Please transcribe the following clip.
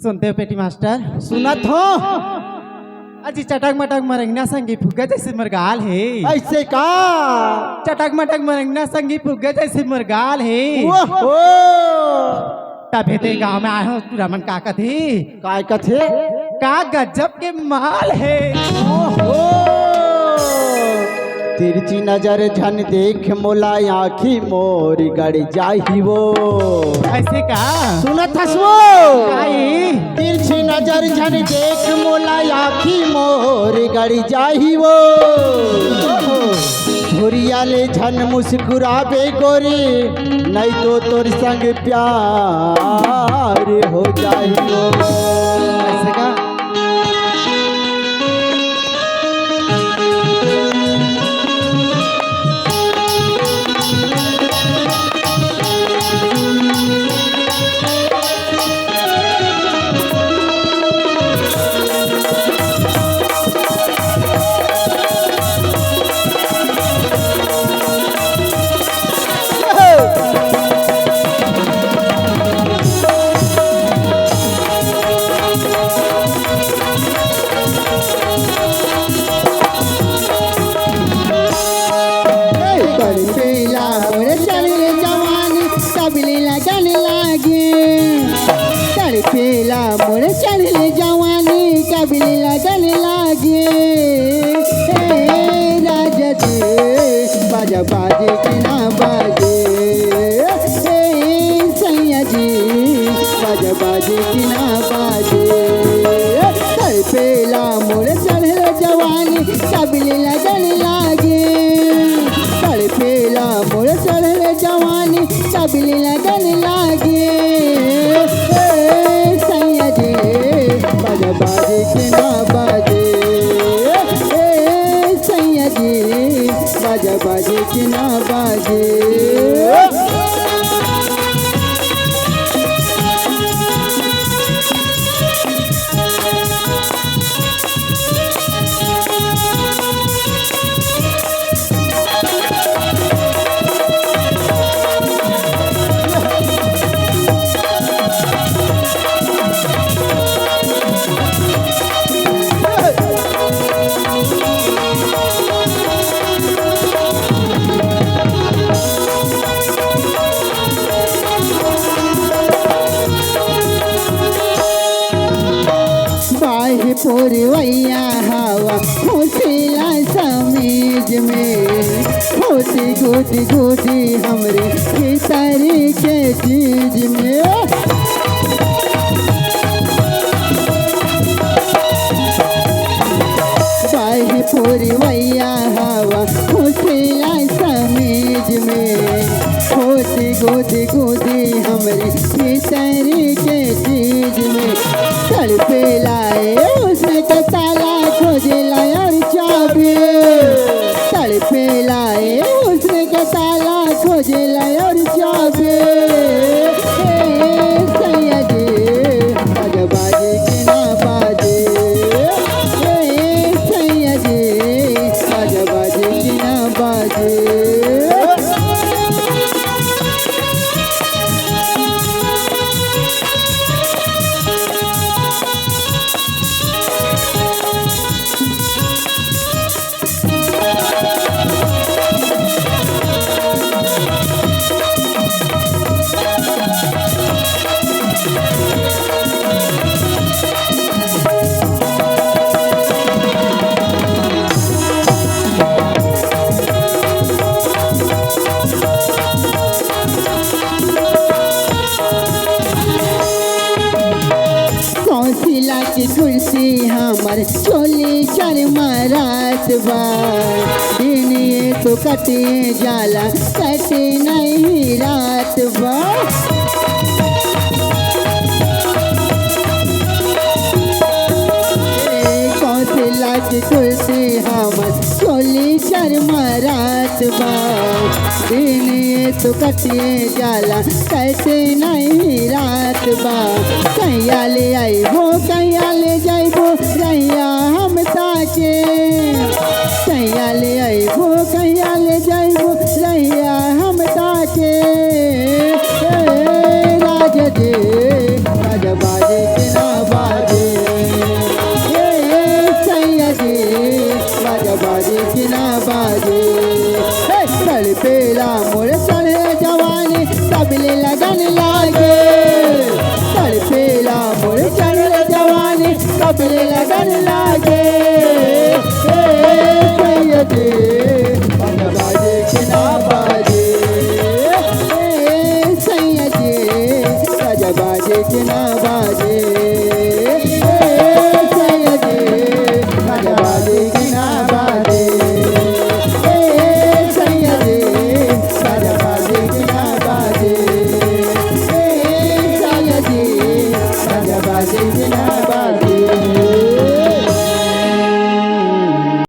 सुनते हो पेटी मास्टर? सुनत हो? अजी चटक मटक मरंगना संगी फुग्गा जैसे मरगाल है। ऐसे का? चटक मटक मरंगना संगी फुग्गा जैसे मरगाल है। ओहो! तब ते गांव में आए हो रमन का कथे काय कथे? का गजब के माल है। ओहो! तिरछी नजर झन देख मोला आँखी मोरी गड़ जाही वो। ऐसे का? सुनत हसवो? तिरछी नजर झन देख मोला आँखी मोरी गड़ जाही वो। धुरिया ले झन मुस्कुराबे गोरी नहीं तो तोर संग प्यार हो जाही वो। ऐसे का? पेला मोर चढ़ले जवानी कबली लगन लागे। राजा जी बाजा बाजे कि ना बाजे। सैया जी बाजा बाजे कि ना बाजे। पेला मोर चढ़ले जवानी कबली लगन लागे। पेला मोर चढ़ले जवानी कबली लगन लागे। बाजा बाजे कि ना बाजे। सैया जी बाजा बाजे कि ना बाजे। पोरवैया हवा होसेला समीज में। होती गोदी गोदी हमरे खेसारी के चीज में। बाही पोरवैया हवा होसेला समीज में। होती गोदी गोदी हमरे खेसारी के चीज में। तड़पे लाए उसने का ताला खोजे लाया चाबी। तड़पे लाए उसने का ताला खोजे लाया चाबी। सैया जी बाजा बाजे कि ना बाजे। सैया जी बाजा बाजे कि ना बाजे। की कुर्सी हमर चोली चरमरात बा। दिन ये तो कटे जाला कटे नहीं रात बा। कौशला की कुर्सी हमर चोली चरमरात बा। दिन ये तो कटे जाला कटे नहीं रात बा। कैया ले आई हो कैया ले जाइबो रैया हम ताके। कैया ले आई हो कैया ले जाइबो रैया हम ताके। राजा जी बाजा बाजे कि ना लगन लागे